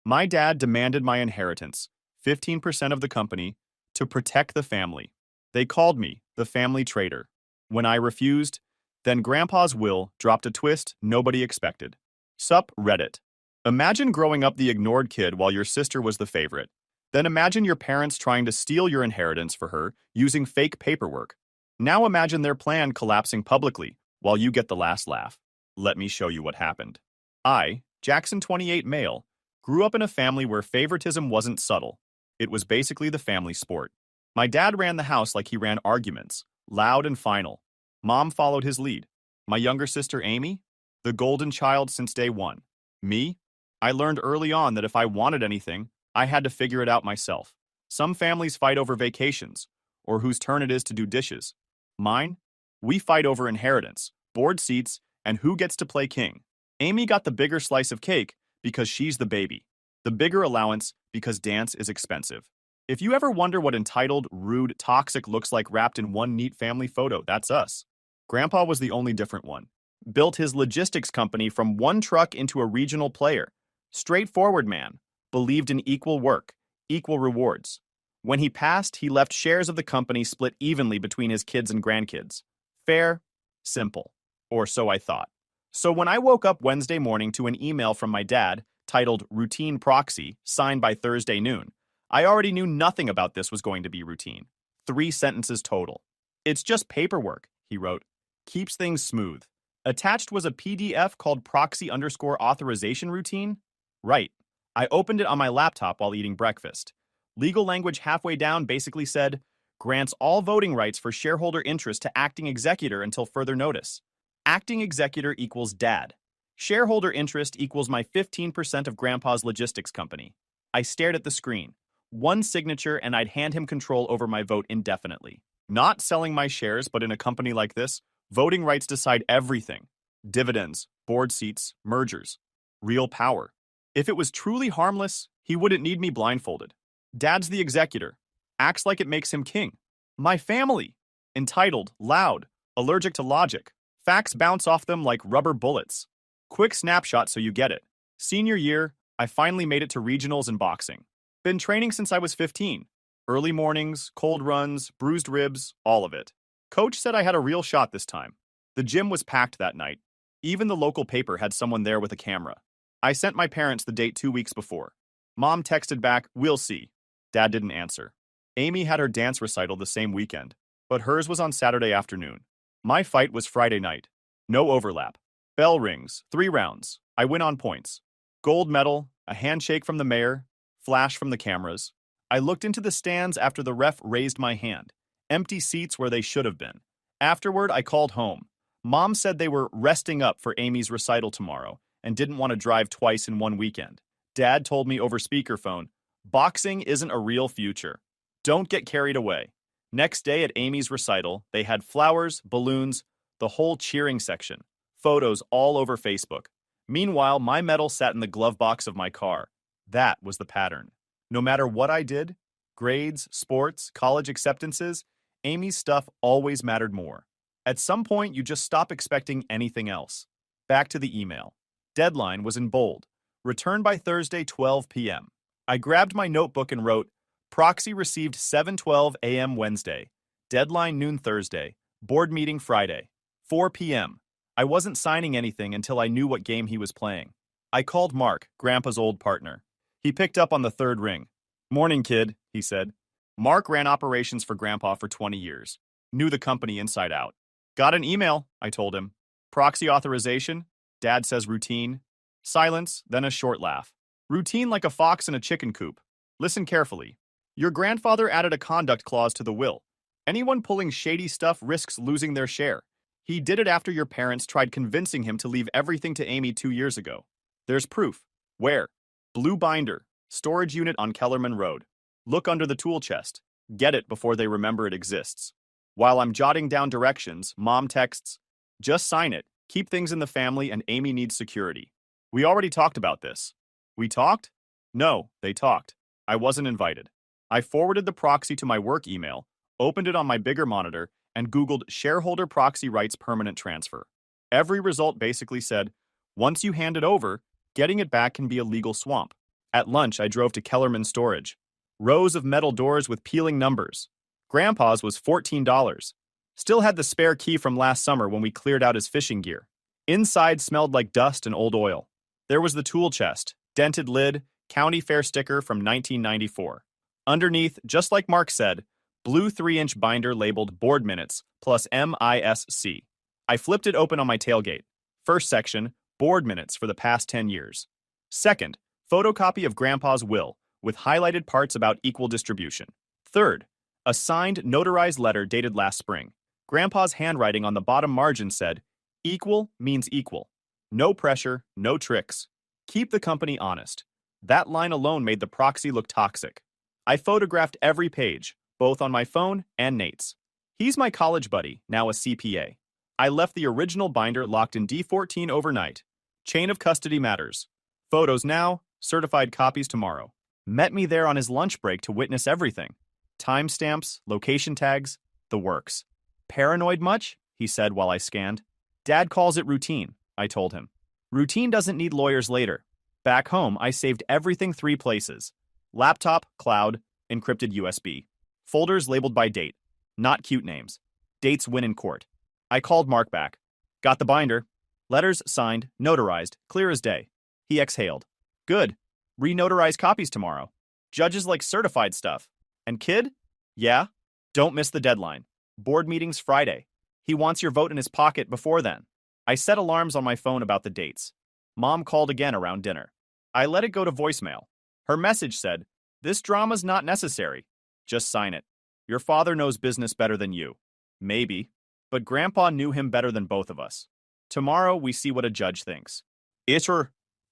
My dad demanded my inheritance, 15% of the company, to protect the family. They called me the family traitor. When I refused, then Grandpa's will dropped a twist nobody expected. Sup, Reddit. Imagine growing up the ignored kid while your sister was the favorite. Then imagine your parents trying to steal your inheritance for her using fake paperwork. Now imagine their plan collapsing publicly while you get the last laugh. Let me show you what happened. I, Jackson 28 male, grew up in a family where favoritism wasn't subtle. It was basically the family sport. My dad ran the house like he ran arguments, loud and final. Mom followed his lead. My younger sister Amy, the golden child since day one. Me, I learned early on that if I wanted anything, I had to figure it out myself. Some families fight over vacations, or whose turn it is to do dishes. Mine? We fight over inheritance, board seats, and who gets to play king. Amy got the bigger slice of cake because she's the baby. The bigger allowance because dance is expensive. If you ever wonder what entitled, rude, toxic looks like wrapped in one neat family photo, that's us. Grandpa was the only different one. Built his logistics company from one truck into a regional player. Straightforward man. Believed in equal work, equal rewards. When he passed, he left shares of the company split evenly between his kids and grandkids. Fair, simple. Or so I thought. So when I woke up Wednesday morning to an email from my dad, titled Routine Proxy, signed by Thursday noon, I already knew nothing about this was going to be routine. 3 sentences total. It's just paperwork, he wrote. Keeps things smooth. Attached was a PDF called Proxy_Authorization Routine? Right. I opened it on my laptop while eating breakfast. Legal language halfway down basically said, grants all voting rights for shareholder interest to acting executor until further notice. Acting executor equals dad. Shareholder interest equals my 15% of Grandpa's logistics company. I stared at the screen. One signature and I'd hand him control over my vote indefinitely. Not selling my shares, but in a company like this, voting rights decide everything. Dividends, board seats, mergers. Real power. If it was truly harmless, he wouldn't need me blindfolded. Dad's the executor. Acts like it makes him king. My family. Entitled, loud, allergic to logic. Facts bounce off them like rubber bullets. Quick snapshot so you get it. Senior year, I finally made it to regionals in boxing. Been training since I was 15. Early mornings, cold runs, bruised ribs, all of it. Coach said I had a real shot this time. The gym was packed that night. Even the local paper had someone there with a camera. I sent my parents the date 2 weeks before. Mom texted back, "We'll see." Dad didn't answer. Amy had her dance recital the same weekend, but hers was on Saturday afternoon. My fight was Friday night. No overlap. Bell rings, 3 rounds. I win on points. Gold medal, a handshake from the mayor, flash from the cameras. I looked into the stands after the ref raised my hand. Empty seats where they should have been. Afterward, I called home. Mom said they were resting up for Amy's recital tomorrow and didn't want to drive twice in one weekend. Dad told me over speakerphone, boxing isn't a real future. Don't get carried away. Next day at Amy's recital, they had flowers, balloons, the whole cheering section. Photos all over Facebook. Meanwhile, my medal sat in the glove box of my car. That was the pattern. No matter what I did, grades, sports, college acceptances, Amy's stuff always mattered more. At some point, you just stop expecting anything else. Back to the email. Deadline was in bold. Return by Thursday, 12 p.m. I grabbed my notebook and wrote, Proxy received 7:12 a.m. Wednesday. Deadline noon Thursday. Board meeting Friday. 4 p.m. I wasn't signing anything until I knew what game he was playing. I called Mark, Grandpa's old partner. He picked up on the third ring. Morning, kid, he said. Mark ran operations for Grandpa for 20 years. Knew the company inside out. Got an email, I told him. Proxy authorization? Dad says routine. Silence, then a short laugh. Routine like a fox in a chicken coop. Listen carefully. Your grandfather added a conduct clause to the will. Anyone pulling shady stuff risks losing their share. He did it after your parents tried convincing him to leave everything to Amy 2 years ago. There's proof. Where? Blue binder. Storage unit on Kellerman Road. Look under the tool chest. Get it before they remember it exists. While I'm jotting down directions, Mom texts, just sign it. Keep things in the family and Amy needs security. We already talked about this. We talked? No, they talked. I wasn't invited. I forwarded the proxy to my work email, opened it on my bigger monitor, and Googled shareholder proxy rights permanent transfer. Every result basically said, once you hand it over, getting it back can be a legal swamp. At lunch, I drove to Kellerman Storage. Rows of metal doors with peeling numbers. Grandpa's was $14. Still had the spare key from last summer when we cleared out his fishing gear. Inside smelled like dust and old oil. There was the tool chest, dented lid, county fair sticker from 1994. Underneath, just like Mark said, blue 3-inch binder labeled board minutes plus MISC. I flipped it open on my tailgate. First section, board minutes for the past 10 years. Second, photocopy of Grandpa's will with highlighted parts about equal distribution. Third, a signed, notarized letter dated last spring. Grandpa's handwriting on the bottom margin said, "Equal means equal. No pressure, no tricks. Keep the company honest." That line alone made the proxy look toxic. I photographed every page, both on my phone and Nate's. He's my college buddy, now a CPA. I left the original binder locked in D14 overnight. Chain of custody matters. Photos now, certified copies tomorrow. Met me there on his lunch break to witness everything. Timestamps, location tags, the works. "Paranoid much?" he said while I scanned. "Dad calls it routine," I told him. Routine doesn't need lawyers later. Back home, I saved everything 3 places. Laptop, cloud, encrypted USB. Folders labeled by date. Not cute names. Dates win in court. I called Mark back. "Got the binder. Letters signed, notarized, clear as day." He exhaled. "Good. Re-notarize copies tomorrow. Judges like certified stuff. And kid? Yeah? Don't miss the deadline. Board meeting's Friday. He wants your vote in his pocket before then." I set alarms on my phone about the dates. Mom called again around dinner. I let it go to voicemail. Her message said, "This drama's not necessary. Just sign it. Your father knows business better than you." Maybe. But Grandpa knew him better than both of us. Tomorrow, we see what a judge thinks.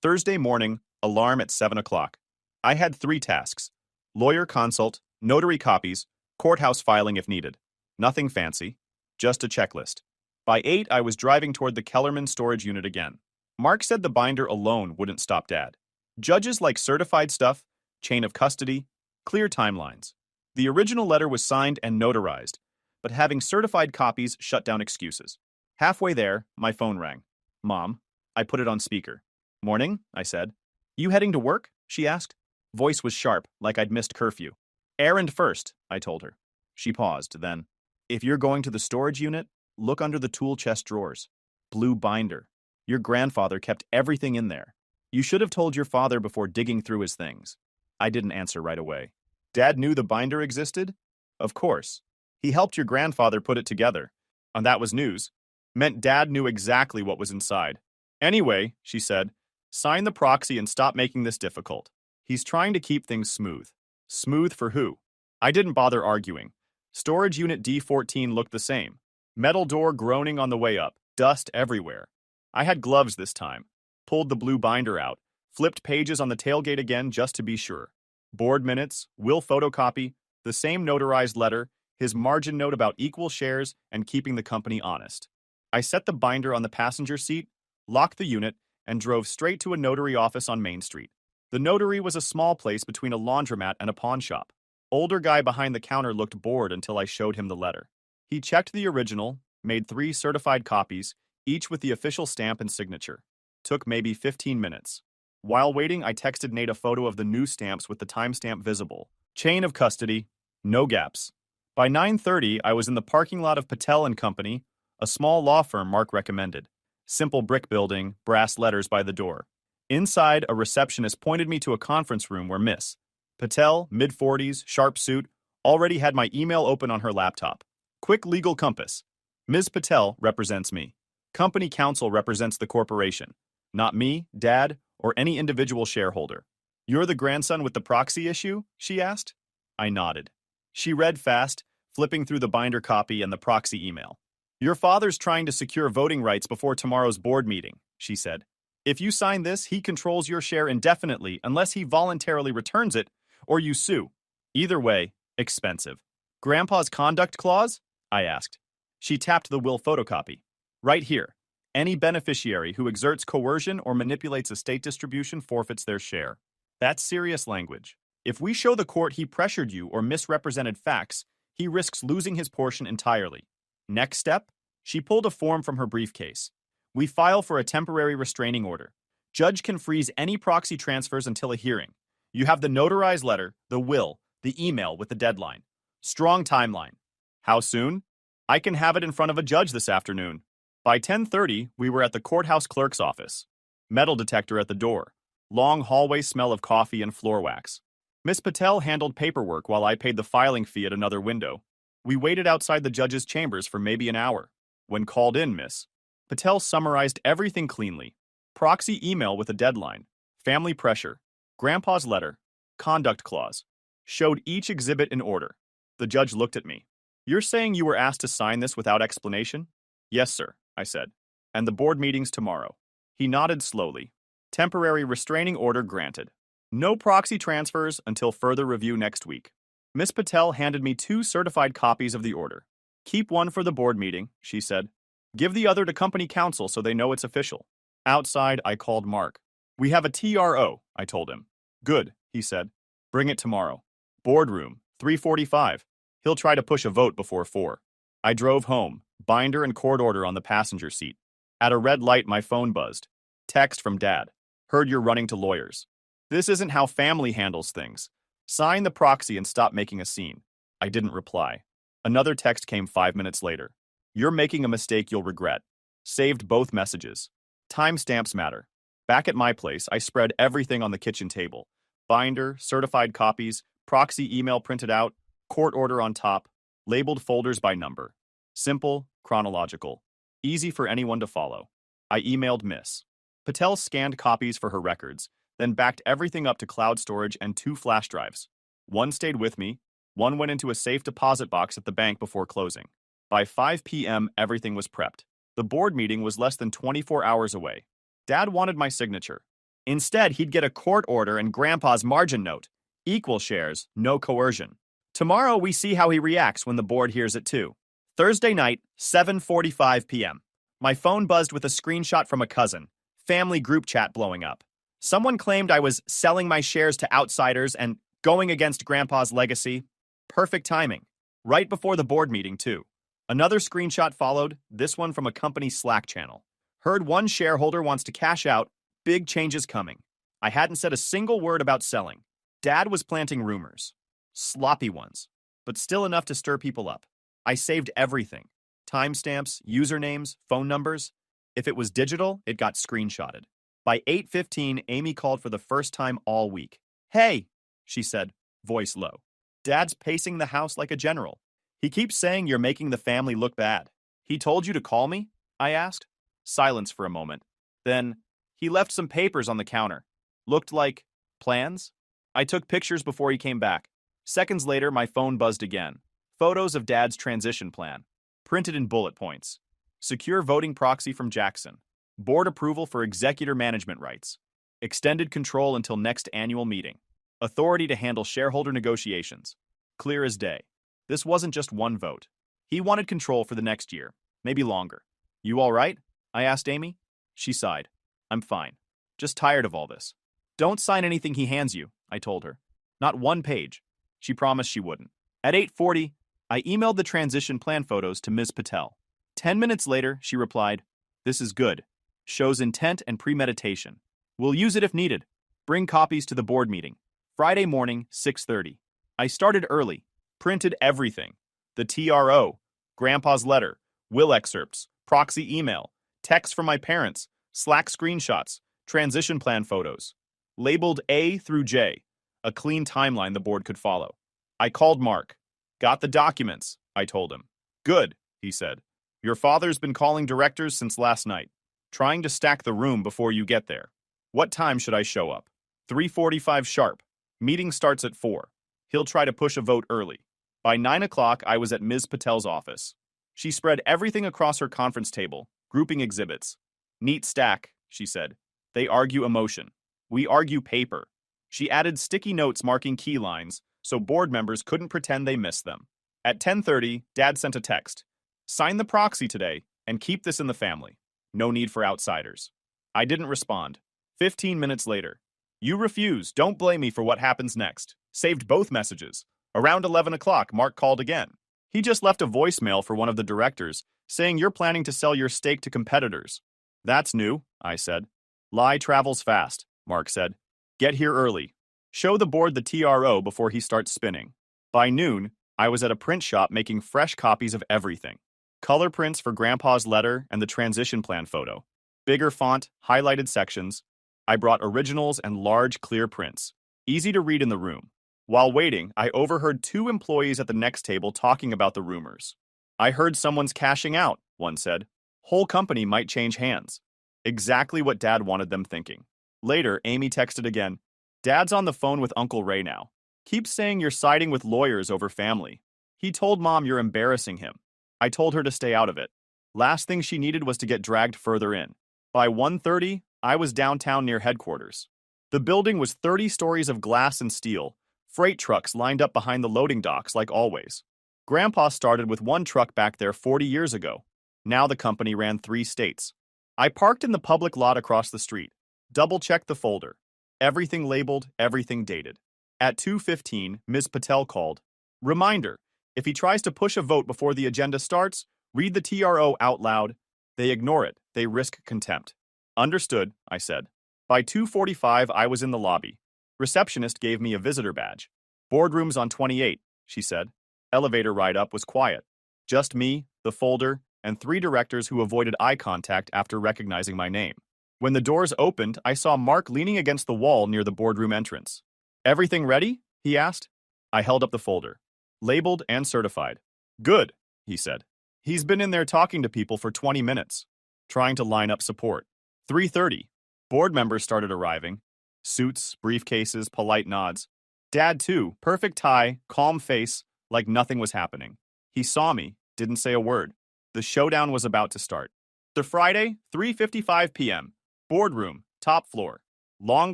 Thursday morning, alarm at 7 o'clock. I had 3 tasks. Lawyer consult, notary copies, courthouse filing if needed. Nothing fancy. Just a checklist. By 8, I was driving toward the Kellerman storage unit again. Mark said the binder alone wouldn't stop Dad. Judges like certified stuff, chain of custody, clear timelines. The original letter was signed and notarized, but having certified copies shut down excuses. Halfway there, my phone rang. "Mom." I put it on speaker. "Morning," I said. "You heading to work?" she asked. Voice was sharp, like I'd missed curfew. "Errand first," I told her. She paused, then, "If you're going to the storage unit, look under the tool chest drawers. Blue binder. Your grandfather kept everything in there. You should have told your father before digging through his things." I didn't answer right away. "Dad knew the binder existed?" "Of course. He helped your grandfather put it together." And that was news. Meant Dad knew exactly what was inside. "Anyway," she said, "sign the proxy and stop making this difficult. He's trying to keep things smooth." Smooth for who? I didn't bother arguing. Storage unit D14 looked the same. Metal door groaning on the way up, dust everywhere. I had gloves this time. Pulled the blue binder out, flipped pages on the tailgate again just to be sure. Board minutes, will photocopy, the same notarized letter, his margin note about equal shares and keeping the company honest. I set the binder on the passenger seat, locked the unit, and drove straight to a notary office on Main Street. The notary was a small place between a laundromat and a pawn shop. Older guy behind the counter looked bored until I showed him the letter. He checked the original, made 3 certified copies, each with the official stamp and signature. Took maybe 15 minutes. While waiting, I texted Nate a photo of the new stamps with the timestamp visible. Chain of custody, no gaps. By 9:30, I was in the parking lot of Patel and Company, a small law firm Mark recommended. Simple brick building, brass letters by the door. Inside, a receptionist pointed me to a conference room where Miss Patel, mid-40s, sharp suit, already had my email open on her laptop. Quick legal compass. Ms. Patel represents me. Company counsel represents the corporation. Not me, Dad, or any individual shareholder. "You're the grandson with the proxy issue?" she asked. I nodded. She read fast, flipping through the binder copy and the proxy email. "Your father's trying to secure voting rights before tomorrow's board meeting," she said. "If you sign this, he controls your share indefinitely unless he voluntarily returns it or you sue. Either way, expensive." "Grandpa's conduct clause?" I asked. She tapped the will photocopy. "Right here. Any beneficiary who exerts coercion or manipulates estate distribution forfeits their share." That's serious language. If we show the court he pressured you or misrepresented facts, he risks losing his portion entirely. Next step? She pulled a form from her briefcase. "We file for a temporary restraining order. Judge can freeze any proxy transfers until a hearing. You have the notarized letter, the will, the email with the deadline. Strong timeline. How soon? I can have it in front of a judge this afternoon. By 10:30, we were at the courthouse clerk's office. Metal detector at the door. Long hallway smell of coffee and floor wax. Miss Patel handled paperwork while I paid the filing fee at another window. We waited outside the judge's chambers for maybe an hour. When called in, Miss Patel summarized everything cleanly. Proxy email with a deadline. Family pressure. Grandpa's letter. Conduct clause. Showed each exhibit in order. The judge looked at me. You're saying you were asked to sign this without explanation? Yes, sir, I said. And the board meeting's tomorrow. He nodded slowly. Temporary restraining order granted. No proxy transfers until further review next week. Miss Patel handed me 2 certified copies of the order. Keep one for the board meeting, she said. Give the other to company counsel so they know it's official. Outside, I called Mark. We have a TRO, I told him. Good, he said. Bring it tomorrow. Boardroom, 3:45. He'll try to push a vote before 4. I drove home, binder and court order on the passenger seat. At a red light, my phone buzzed. Text from Dad. Heard you're running to lawyers. This isn't how family handles things. Sign the proxy and stop making a scene. I didn't reply. Another text came 5 minutes later. You're making a mistake you'll regret. Saved both messages. Timestamps matter. Back at my place, I spread everything on the kitchen table. Binder, certified copies, proxy email printed out, court order on top, labeled folders by number. Simple, chronological. Easy for anyone to follow. I emailed Miss Patel scanned copies for her records, then backed everything up to cloud storage and 2 flash drives. One stayed with me, one went into a safe deposit box at the bank before closing. By 5 p.m., everything was prepped. The board meeting was less than 24 hours away. Dad wanted my signature. Instead, he'd get a court order and Grandpa's margin note. Equal shares, no coercion. Tomorrow, we see how he reacts when the board hears it too. Thursday night, 7:45 p.m. My phone buzzed with a screenshot from a cousin. Family group chat blowing up. Someone claimed I was selling my shares to outsiders and going against Grandpa's legacy. Perfect timing. Right before the board meeting, too. Another screenshot followed, this one from a company Slack channel. Heard one shareholder wants to cash out, big changes coming. I hadn't said a single word about selling. Dad was planting rumors. Sloppy ones, but still enough to stir people up. I saved everything. Timestamps, usernames, phone numbers. If it was digital, it got screenshotted. By 8:15, Amy called for the first time all week. Hey, she said, voice low. Dad's pacing the house like a general. He keeps saying you're making the family look bad. He told you to call me? I asked. Silence for a moment. Then, he left some papers on the counter. Looked like plans? I took pictures before he came back. Seconds later, my phone buzzed again. Photos of Dad's transition plan. Printed in bullet points. Secure voting proxy from Jackson. Board approval for executor management rights. Extended control until next annual meeting. Authority to handle shareholder negotiations. Clear as day. This wasn't just one vote. He wanted control for the next year, maybe longer. You all right? I asked Amy. She sighed. I'm fine. Just tired of all this. Don't sign anything he hands you, I told her. Not one page. She promised she wouldn't. At 8:40, I emailed the transition plan photos to Ms. Patel. 10 minutes later, she replied, This is good. Shows intent and premeditation. We'll use it if needed. Bring copies to the board meeting. Friday morning, 6:30. I started early. Printed everything. The TRO, Grandpa's letter, will excerpts, proxy email, text from my parents, Slack screenshots, transition plan photos. Labeled A through J, a clean timeline the board could follow. I called Mark. Got the documents, I told him. Good, he said. Your father's been calling directors since last night, trying to stack the room before you get there. What time should I show up? 3:45 sharp. Meeting starts at 4. He'll try to push a vote early. By 9 o'clock, I was at Ms. Patel's office. She spread everything across her conference table, grouping exhibits. Neat stack, she said. They argue emotion. We argue paper. She added sticky notes marking key lines, so board members couldn't pretend they missed them. At 10:30, Dad sent a text. Sign the proxy today and keep this in the family. No need for outsiders. I didn't respond. 15 minutes later. You refuse. Don't blame me for what happens next. Saved both messages. Around 11 o'clock, Mark called again. He just left a voicemail for one of the directors, saying you're planning to sell your stake to competitors. That's new, I said. Lie travels fast, Mark said. Get here early. Show the board the TRO before he starts spinning. By noon, I was at a print shop making fresh copies of everything. Color prints for Grandpa's letter and the transition plan photo. Bigger font, highlighted sections. I brought originals and large, clear prints. Easy to read in the room. While waiting, I overheard two employees at the next table talking about the rumors. I heard someone's cashing out, one said. Whole company might change hands. Exactly what Dad wanted them thinking. Later, Amy texted again. Dad's on the phone with Uncle Ray now. Keeps saying you're siding with lawyers over family. He told Mom you're embarrassing him. I told her to stay out of it. Last thing she needed was to get dragged further in. By 1:30, I was downtown near headquarters. The building was 30 stories of glass and steel. Freight trucks lined up behind the loading docks like always. Grandpa started with one truck back there 40 years ago. Now the company ran 3 states. I parked in the public lot across the street. Double-checked the folder. Everything labeled, everything dated. At 2:15, Ms. Patel called. Reminder, if he tries to push a vote before the agenda starts, read the TRO out loud. They ignore it. They risk contempt. Understood, I said. By 2:45, I was in the lobby. Receptionist gave me a visitor badge. Boardroom's on 28, she said. Elevator ride up was quiet. Just me, the folder, and 3 directors who avoided eye contact after recognizing my name. When the doors opened, I saw Mark leaning against the wall near the boardroom entrance. Everything ready? He asked. I held up the folder. Labeled and certified. Good, he said. He's been in there talking to people for 20 minutes, trying to line up support. 3:30. Board members started arriving. Suits, briefcases, polite nods. Dad, too, perfect tie, calm face, like nothing was happening. He saw me, didn't say a word. The showdown was about to start. The Friday, 3:55 p.m. Boardroom, top floor. Long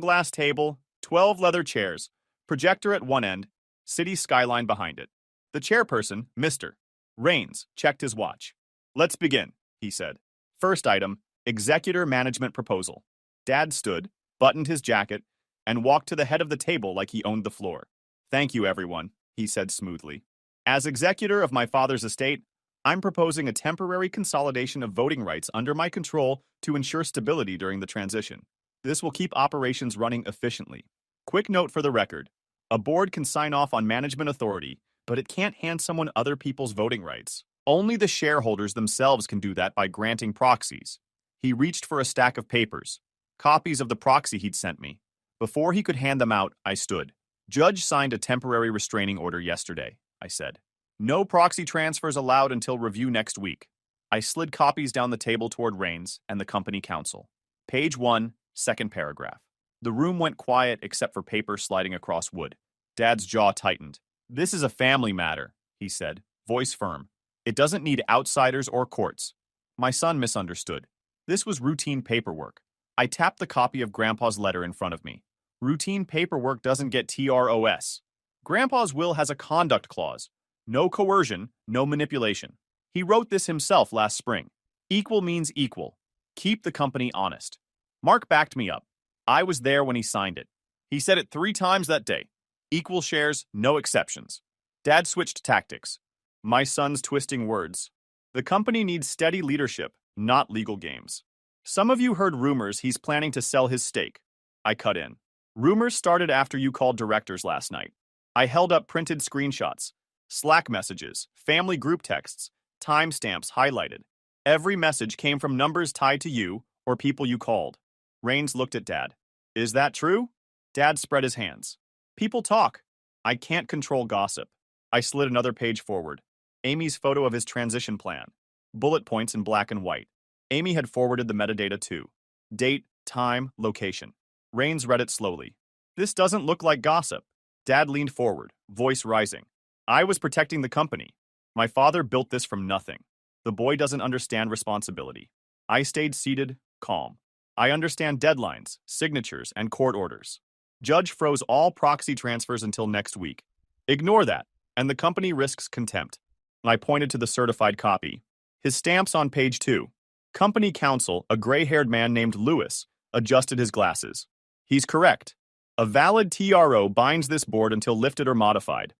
glass table, 12 leather chairs, projector at one end, city skyline behind it. The chairperson, Mr. Raines, checked his watch. Let's begin, he said. First item, executor management proposal. Dad stood, buttoned his jacket, and walked to the head of the table like he owned the floor. Thank you, everyone, he said smoothly. As executor of my father's estate, I'm proposing a temporary consolidation of voting rights under my control to ensure stability during the transition. This will keep operations running efficiently. Quick note for the record. A board can sign off on management authority, but it can't hand someone other people's voting rights. Only the shareholders themselves can do that by granting proxies. He reached for a stack of papers, copies of the proxy he'd sent me. Before he could hand them out, I stood. Judge signed a temporary restraining order yesterday, I said. No proxy transfers allowed until review next week. I slid copies down the table toward Raines and the company counsel. Page 1, second paragraph. The room went quiet except for paper sliding across wood. Dad's jaw tightened. This is a family matter, he said, voice firm. It doesn't need outsiders or courts. My son misunderstood. This was routine paperwork. I tapped the copy of Grandpa's letter in front of me. Routine paperwork doesn't get TROS. Grandpa's will has a conduct clause. No coercion, no manipulation. He wrote this himself last spring. Equal means equal. Keep the company honest. Mark backed me up. I was there when he signed it. He said it 3 times that day. Equal shares, no exceptions. Dad switched tactics. My son's twisting words. The company needs steady leadership, not legal games. Some of you heard rumors he's planning to sell his stake. I cut in. Rumors started after you called directors last night. I held up printed screenshots, Slack messages, family group texts, timestamps highlighted. Every message came from numbers tied to you or people you called. Raines looked at Dad. Is that true? Dad spread his hands. People talk. I can't control gossip. I slid another page forward. Amy's photo of his transition plan. Bullet points in black and white. Amy had forwarded the metadata too. Date, time, location. Raines read it slowly. This doesn't look like gossip. Dad leaned forward, voice rising. I was protecting the company. My father built this from nothing. The boy doesn't understand responsibility. I stayed seated, calm. I understand deadlines, signatures, and court orders. Judge froze all proxy transfers until next week. Ignore that, and the company risks contempt. I pointed to the certified copy. His stamps on page 2. Company counsel, a gray-haired man named Lewis, adjusted his glasses. He's correct. A valid TRO binds this board until lifted or modified.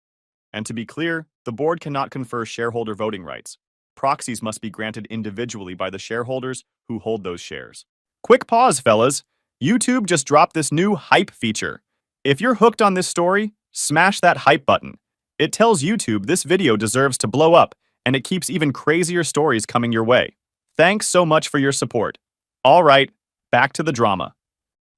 And to be clear, the board cannot confer shareholder voting rights. Proxies must be granted individually by the shareholders who hold those shares. Quick pause, fellas. YouTube just dropped this new hype feature. If you're hooked on this story, smash that hype button. It tells YouTube this video deserves to blow up, and it keeps even crazier stories coming your way. Thanks so much for your support. All right, back to the drama.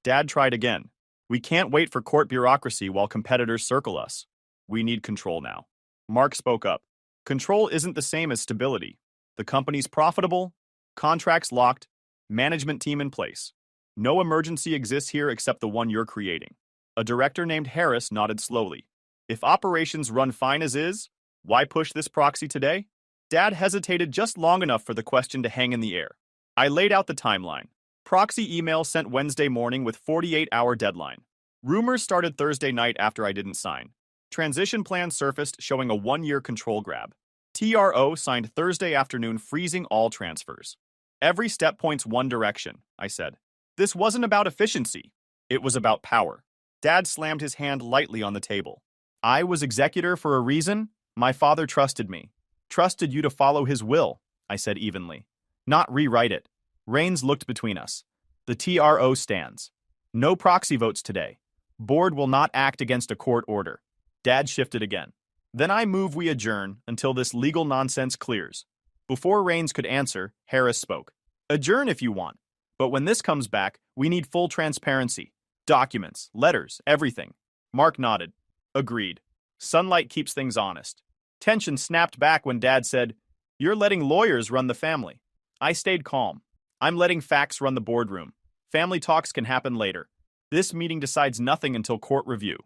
Dad tried again. We can't wait for court bureaucracy while competitors circle us. We need control now. Mark spoke up. Control isn't the same as stability. The company's profitable, contracts locked, management team in place. No emergency exists here except the one you're creating. A director named Harris nodded slowly. If operations run fine as is, why push this proxy today? Dad hesitated just long enough for the question to hang in the air. I laid out the timeline. Proxy email sent Wednesday morning with 48-hour deadline. Rumors started Thursday night after I didn't sign. Transition plan surfaced showing a 1-year control grab. TRO signed Thursday afternoon freezing all transfers. Every step points one direction, I said. This wasn't about efficiency. It was about power. Dad slammed his hand lightly on the table. I was executor for a reason. My father trusted me. Trusted you to follow his will, I said evenly. Not rewrite it. Rains looked between us. The TRO stands. No proxy votes today. Board will not act against a court order. Dad shifted again. Then I move we adjourn until this legal nonsense clears. Before Rains could answer, Harris spoke. Adjourn if you want. But when this comes back, we need full transparency. Documents, letters, everything. Mark nodded. Agreed. Sunlight keeps things honest. Tension snapped back when Dad said, You're letting lawyers run the family. I stayed calm. I'm letting facts run the boardroom. Family talks can happen later. This meeting decides nothing until court review.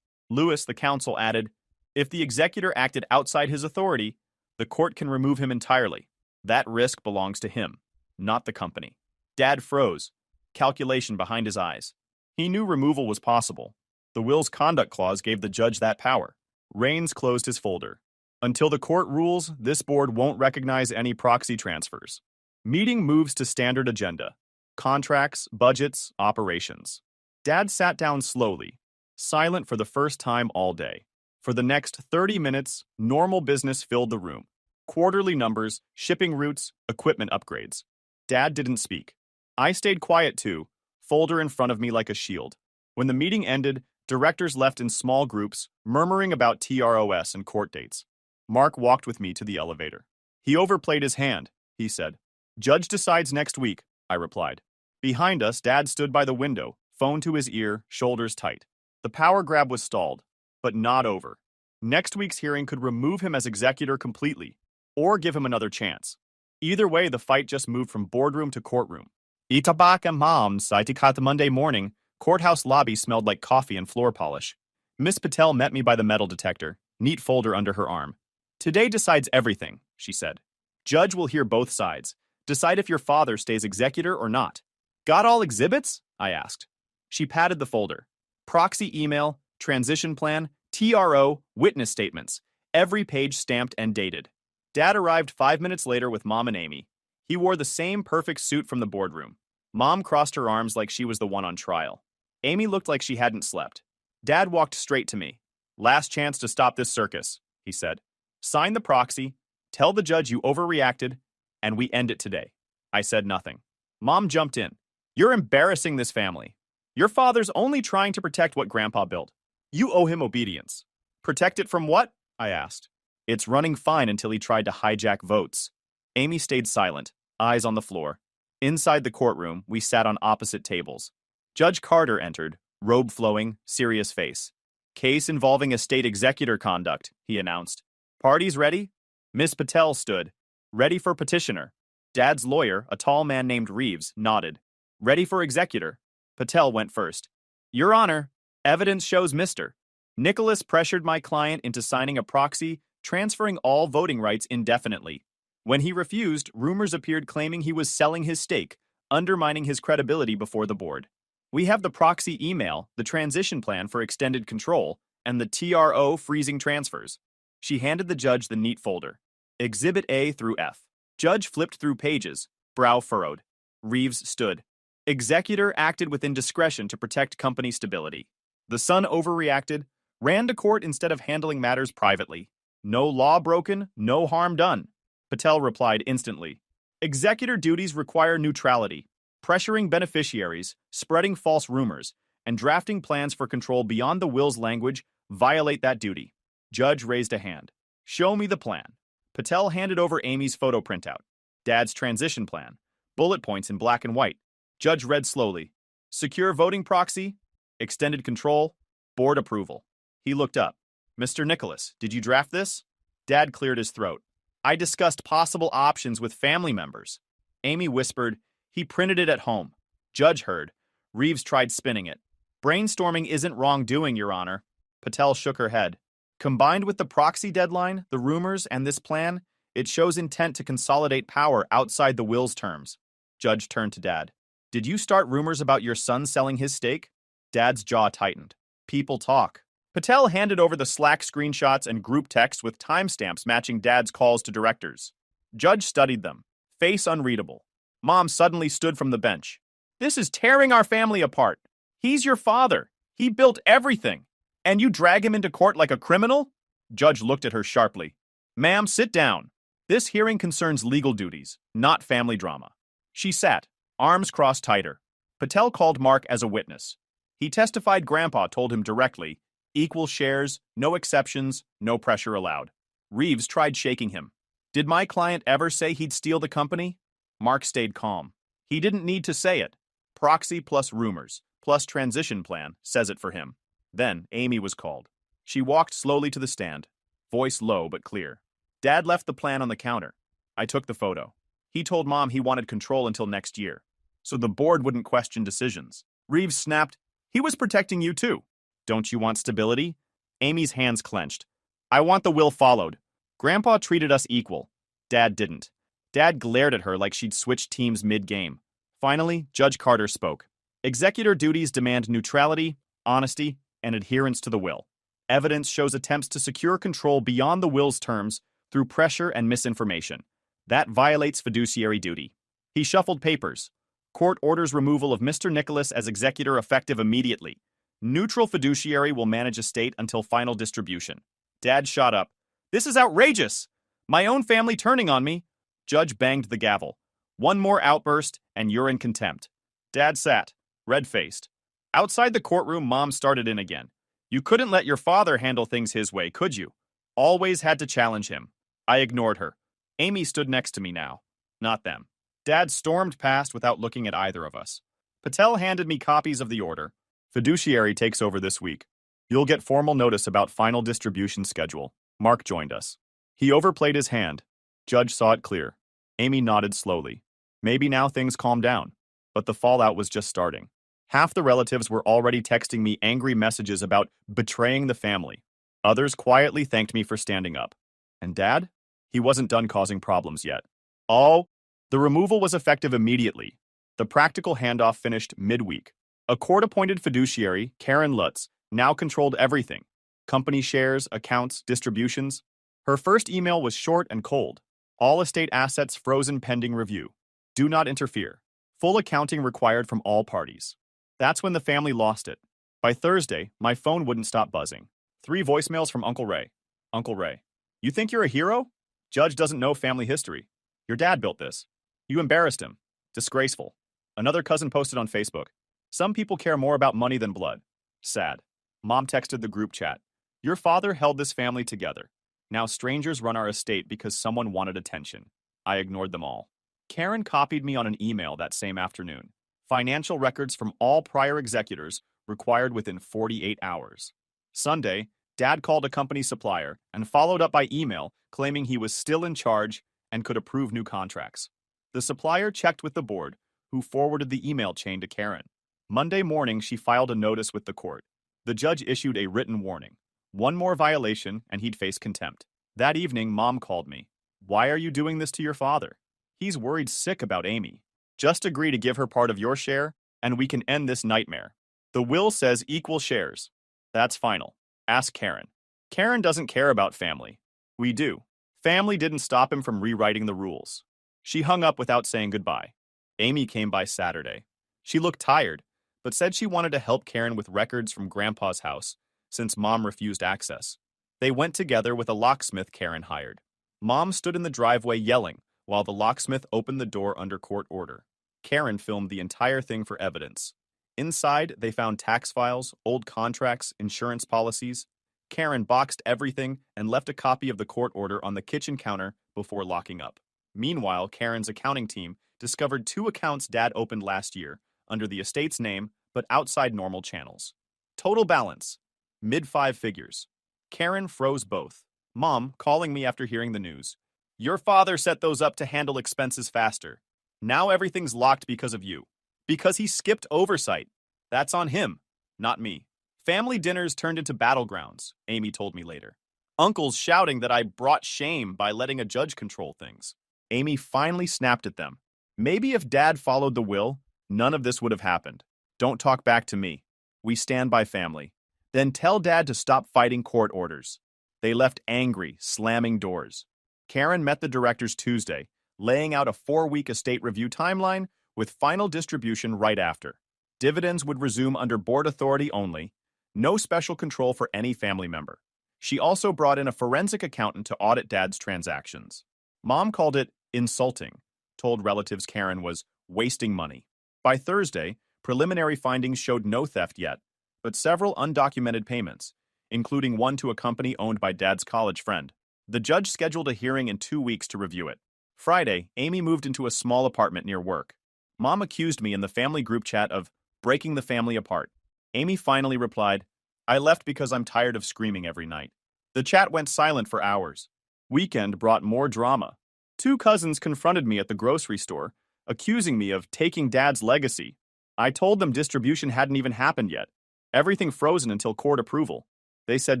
Lewis, the counsel, added, If the executor acted outside his authority, the court can remove him entirely. That risk belongs to him, not the company. Dad froze, calculation behind his eyes. He knew removal was possible. The will's conduct clause gave the judge that power. Rains closed his folder. Until the court rules, this board won't recognize any proxy transfers. Meeting moves to standard agenda. Contracts, budgets, operations. Dad sat down slowly, silent for the first time all day. For the next 30 minutes, normal business filled the room. Quarterly numbers, shipping routes, equipment upgrades. Dad didn't speak. I stayed quiet too, folder in front of me like a shield. When the meeting ended, directors left in small groups, murmuring about TROS and court dates. Mark walked with me to the elevator. He overplayed his hand, he said. Judge decides next week, I replied. Behind us, Dad stood by the window, phone to his ear, shoulders tight. The power grab was stalled, but not over. Next week's hearing could remove him as executor completely, or give him another chance. Either way, the fight just moved from boardroom to courtroom. Itabak and Mom's Saitikat Monday morning, courthouse lobby smelled like coffee and floor polish. Miss Patel met me by the metal detector, neat folder under her arm. Today decides everything, she said. Judge will hear both sides. Decide if your father stays executor or not. Got all exhibits? I asked. She patted the folder. Proxy email, transition plan, TRO, witness statements. Every page stamped and dated. Dad arrived 5 minutes later with Mom and Amy. He wore the same perfect suit from the boardroom. Mom crossed her arms like she was the one on trial. Amy looked like she hadn't slept. Dad walked straight to me. Last chance to stop this circus, he said. Sign the proxy, tell the judge you overreacted, and we end it today. I said nothing. Mom jumped in. You're embarrassing this family. Your father's only trying to protect what Grandpa built. You owe him obedience. Protect it from what? I asked. It's running fine until he tried to hijack votes. Amy stayed silent, eyes on the floor. Inside the courtroom, we sat on opposite tables. Judge Carter entered, robe flowing, serious face. Case involving estate executor conduct, he announced. Parties ready? Miss Patel stood. Ready for petitioner. Dad's lawyer, a tall man named Reeves, nodded. Ready for executor. Patel went first. Your Honor, evidence shows Mr. Nicholas pressured my client into signing a proxy, transferring all voting rights indefinitely. When he refused, rumors appeared claiming he was selling his stake, undermining his credibility before the board. We have the proxy email, the transition plan for extended control, and the TRO freezing transfers. She handed the judge the neat folder. Exhibit A through F. Judge flipped through pages, brow furrowed. Reeves stood. Executor acted within discretion to protect company stability. The son overreacted, ran to court instead of handling matters privately. No law broken, no harm done. Patel replied instantly. Executor duties require neutrality. Pressuring beneficiaries, spreading false rumors, and drafting plans for control beyond the will's language violate that duty. Judge raised a hand. Show me the plan. Patel handed over Amy's photo printout. Dad's transition plan. Bullet points in black and white. Judge read slowly. Secure voting proxy. Extended control. Board approval. He looked up. Mr. Nicholas, did you draft this? Dad cleared his throat. I discussed possible options with family members. Amy whispered, he printed it at home. Judge heard. Reeves tried spinning it. Brainstorming isn't wrongdoing, Your Honor. Patel shook her head. Combined with the proxy deadline, the rumors, and this plan, it shows intent to consolidate power outside the will's terms. Judge turned to Dad. Did you start rumors about your son selling his stake? Dad's jaw tightened. People talk. Patel handed over the Slack screenshots and group text with timestamps matching Dad's calls to directors. Judge studied them, face unreadable. Mom suddenly stood from the bench. This is tearing our family apart. He's your father. He built everything. And you drag him into court like a criminal? Judge looked at her sharply. Ma'am, sit down. This hearing concerns legal duties, not family drama. She sat, arms crossed tighter. Patel called Mark as a witness. He testified Grandpa told him directly, equal shares, no exceptions, no pressure allowed. Reeves tried shaking him. Did my client ever say he'd steal the company? Mark stayed calm. He didn't need to say it. Proxy plus rumors, plus transition plan, says it for him. Then Amy was called. She walked slowly to the stand, voice low but clear. Dad left the plan on the counter. I took the photo. He told Mom he wanted control until next year, so the board wouldn't question decisions. Reeves snapped, he was protecting you too. Don't you want stability? Amy's hands clenched. I want the will followed. Grandpa treated us equal. Dad didn't. Dad glared at her like she'd switched teams mid-game. Finally, Judge Carter spoke. Executor duties demand neutrality, honesty, and adherence to the will. Evidence shows attempts to secure control beyond the will's terms through pressure and misinformation. That violates fiduciary duty. He shuffled papers. Court orders removal of Mr. Nicholas as executor effective immediately. Neutral fiduciary will manage estate until final distribution. Dad shot up. This is outrageous! My own family turning on me. Judge banged the gavel. One more outburst, and you're in contempt. Dad sat, red-faced. Outside the courtroom, Mom started in again. You couldn't let your father handle things his way, could you? Always had to challenge him. I ignored her. Amy stood next to me now. Not them. Dad stormed past without looking at either of us. Patel handed me copies of the order. Fiduciary takes over this week. You'll get formal notice about final distribution schedule. Mark joined us. He overplayed his hand. Judge saw it clear. Amy nodded slowly. Maybe now things calmed down. But the fallout was just starting. Half the relatives were already texting me angry messages about betraying the family. Others quietly thanked me for standing up. And Dad? He wasn't done causing problems yet. The removal was effective immediately. The practical handoff finished midweek. A court-appointed fiduciary, Karen Lutz, now controlled everything. Company shares, accounts, distributions. Her first email was short and cold. All estate assets frozen pending review. Do not interfere. Full accounting required from all parties. That's when the family lost it. By Thursday, my phone wouldn't stop buzzing. 3 voicemails from Uncle Ray. Uncle Ray. You think you're a hero? Judge doesn't know family history. Your dad built this. You embarrassed him. Disgraceful. Another cousin posted on Facebook. Some people care more about money than blood. Sad. Mom texted the group chat. Your father held this family together. Now strangers run our estate because someone wanted attention. I ignored them all. Karen copied me on an email that same afternoon. Financial records from all prior executors required within 48 hours. Sunday, Dad called a company supplier and followed up by email claiming he was still in charge and could approve new contracts. The supplier checked with the board, who forwarded the email chain to Karen. Monday morning, she filed a notice with the court. The judge issued a written warning. One more violation, and he'd face contempt. That evening, Mom called me. Why are you doing this to your father? He's worried sick about Amy. Just agree to give her part of your share, and we can end this nightmare. The will says equal shares. That's final. Ask Karen. Karen doesn't care about family. We do. Family didn't stop him from rewriting the rules. She hung up without saying goodbye. Amy came by Saturday. She looked tired, but said she wanted to help Karen with records from Grandpa's house, since Mom refused access. They went together with a locksmith Karen hired. Mom stood in the driveway yelling, while the locksmith opened the door under court order. Karen filmed the entire thing for evidence. Inside, they found tax files, old contracts, insurance policies. Karen boxed everything and left a copy of the court order on the kitchen counter before locking up. Meanwhile, Karen's accounting team discovered 2 accounts Dad opened last year under the estate's name but outside normal channels. Total balance, mid-5 figures. Karen froze both. Mom calling me after hearing the news. Your father set those up to handle expenses faster. Now everything's locked because of you. Because he skipped oversight. That's on him, not me. Family dinners turned into battlegrounds, Amy told me later. Uncles shouting that I brought shame by letting a judge control things. Amy finally snapped at them. Maybe if Dad followed the will, none of this would have happened. Don't talk back to me. We stand by family. Then tell Dad to stop fighting court orders. They left angry, slamming doors. Karen met the directors Tuesday, laying out a 4-week estate review timeline with final distribution right after. Dividends would resume under board authority only, no special control for any family member. She also brought in a forensic accountant to audit Dad's transactions. Mom called it insulting, told relatives Karen was wasting money. By Thursday, preliminary findings showed no theft yet, but several undocumented payments, including one to a company owned by Dad's college friend. The judge scheduled a hearing in 2 weeks to review it. Friday, Amy moved into a small apartment near work. Mom accused me in the family group chat of breaking the family apart. Amy finally replied, I left because I'm tired of screaming every night. The chat went silent for hours. Weekend brought more drama. 2 cousins confronted me at the grocery store, accusing me of taking Dad's legacy. I told them distribution hadn't even happened yet. Everything frozen until court approval. They said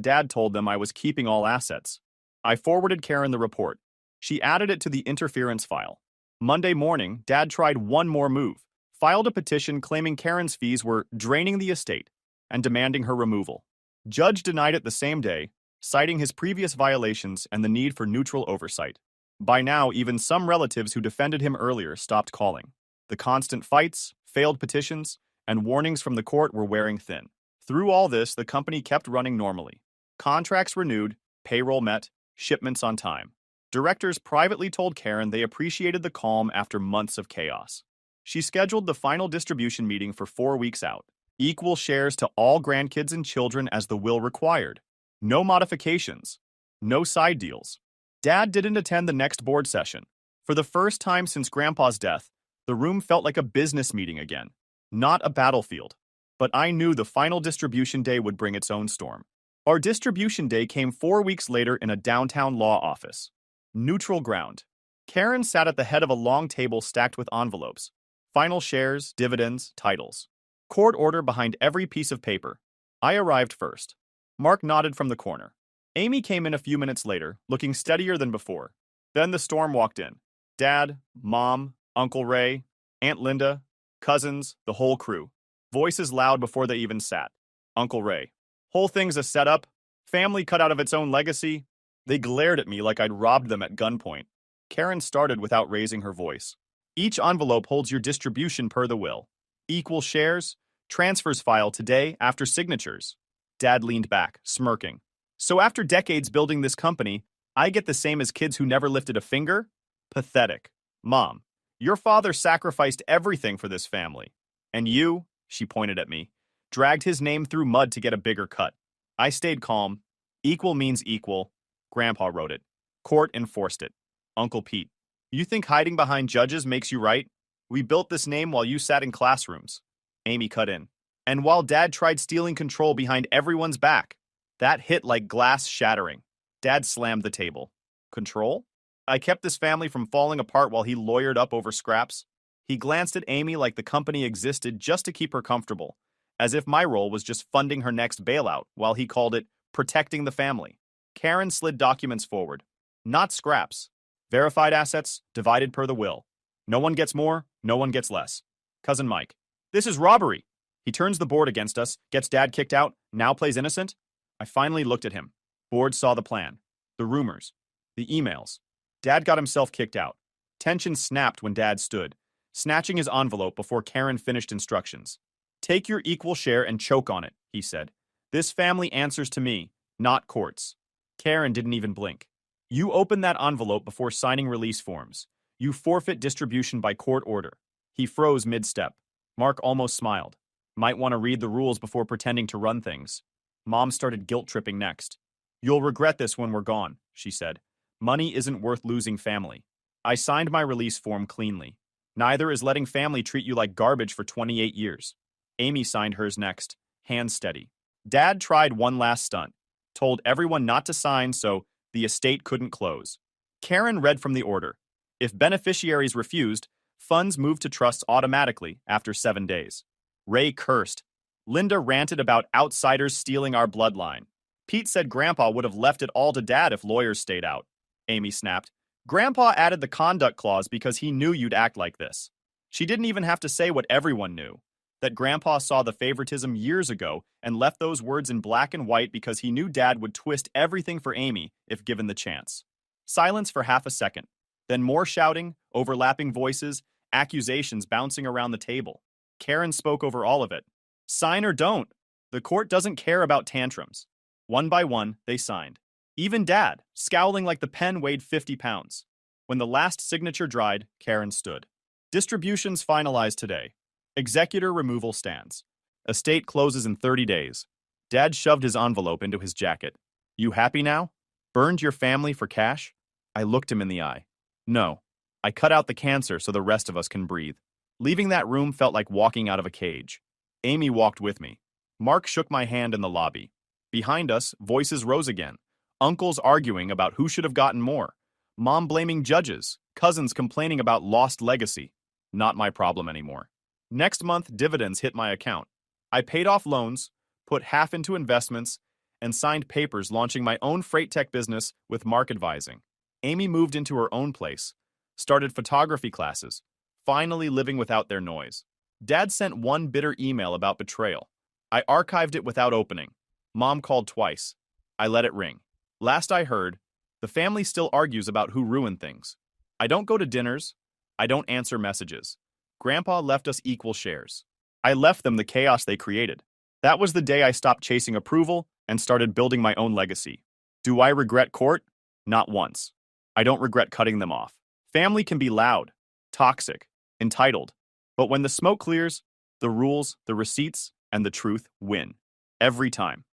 Dad told them I was keeping all assets. I forwarded Karen the report. She added it to the interference file. Monday morning, Dad tried one more move, filed a petition claiming Karen's fees were draining the estate and demanding her removal. Judge denied it the same day, citing his previous violations and the need for neutral oversight. By now, even some relatives who defended him earlier stopped calling. The constant fights, failed petitions, and warnings from the court were wearing thin. Through all this, the company kept running normally. Contracts renewed, payroll met, shipments on time. Directors privately told Karen they appreciated the calm after months of chaos. She scheduled the final distribution meeting for 4 weeks out. Equal shares to all grandkids and children as the will required. No modifications. No side deals. Dad didn't attend the next board session. For the first time since Grandpa's death, the room felt like a business meeting again, not a battlefield. But I knew the final distribution day would bring its own storm. Our distribution day came 4 weeks later in a downtown law office. Neutral ground. Karen sat at the head of a long table stacked with envelopes. Final shares, dividends, titles. Court order behind every piece of paper. I arrived first. Mark nodded from the corner. Amy came in a few minutes later, looking steadier than before. Then the storm walked in. Dad, Mom, Uncle Ray, Aunt Linda, cousins, the whole crew. Voices loud before they even sat. Uncle Ray. Whole thing's a setup. Family cut out of its own legacy. They glared at me like I'd robbed them at gunpoint. Karen started without raising her voice. Each envelope holds your distribution per the will. Equal shares, transfers file today after signatures. Dad leaned back, smirking. So after decades building this company, I get the same as kids who never lifted a finger? Pathetic. Mom, your father sacrificed everything for this family. And you, she pointed at me, dragged his name through mud to get a bigger cut. I stayed calm. Equal means equal. Grandpa wrote it. Court enforced it. Uncle Pete. You think hiding behind judges makes you right? We built this name while you sat in classrooms. Amy cut in. And while Dad tried stealing control behind everyone's back. That hit like glass shattering. Dad slammed the table. Control? I kept this family from falling apart while he lawyered up over scraps. He glanced at Amy like the company existed just to keep her comfortable, as if my role was just funding her next bailout, while he called it protecting the family. Karen slid documents forward. Not scraps. Verified assets, divided per the will. No one gets more, no one gets less. Cousin Mike. This is robbery. He turns the board against us, gets Dad kicked out, now plays innocent. I finally looked at him. Board saw the plan. The rumors. The emails. Dad got himself kicked out. Tension snapped when Dad stood, snatching his envelope before Karen finished instructions. Take your equal share and choke on it, he said. This family answers to me, not courts. Karen didn't even blink. You open that envelope before signing release forms. You forfeit distribution by court order. He froze mid-step. Mark almost smiled. Might want to read the rules before pretending to run things. Mom started guilt-tripping next. You'll regret this when we're gone, she said. Money isn't worth losing family. I signed my release form cleanly. Neither is letting family treat you like garbage for 28 years. Amy signed hers next, hands steady. Dad tried one last stunt. Told everyone not to sign so the estate couldn't close. Karen read from the order. If beneficiaries refused, funds moved to trusts automatically after 7 days. Ray cursed. Linda ranted about outsiders stealing our bloodline. Pete said Grandpa would have left it all to Dad if lawyers stayed out. Amy snapped. Grandpa added the conduct clause because he knew you'd act like this. She didn't even have to say what everyone knew. That Grandpa saw the favoritism years ago and left those words in black and white because he knew Dad would twist everything for Amy if given the chance. Silence for half a second. Then more shouting, overlapping voices, accusations bouncing around the table. Karen spoke over all of it. Sign or don't. The court doesn't care about tantrums. One by one, they signed. Even Dad, scowling like the pen weighed 50 pounds. When the last signature dried, Karen stood. Distributions finalized today. Executor removal stands. Estate closes in 30 days. Dad shoved his envelope into his jacket. You happy now? Burned your family for cash? I looked him in the eye. No. I cut out the cancer so the rest of us can breathe. Leaving that room felt like walking out of a cage. Amy walked with me. Mark shook my hand in the lobby. Behind us, voices rose again. Uncles arguing about who should have gotten more. Mom blaming judges. Cousins complaining about lost legacy. Not my problem anymore. Next month, dividends hit my account. I paid off loans, put half into investments, and signed papers launching my own freight tech business with Mark advising. Amy moved into her own place, started photography classes, finally living without their noise. Dad sent one bitter email about betrayal. I archived it without opening. Mom called twice. I let it ring. Last I heard, the family still argues about who ruined things. I don't go to dinners. I don't answer messages. Grandpa left us equal shares. I left them the chaos they created. That was the day I stopped chasing approval and started building my own legacy. Do I regret court? Not once. I don't regret cutting them off. Family can be loud, toxic, entitled. But when the smoke clears, the rules, the receipts, and the truth win. Every time.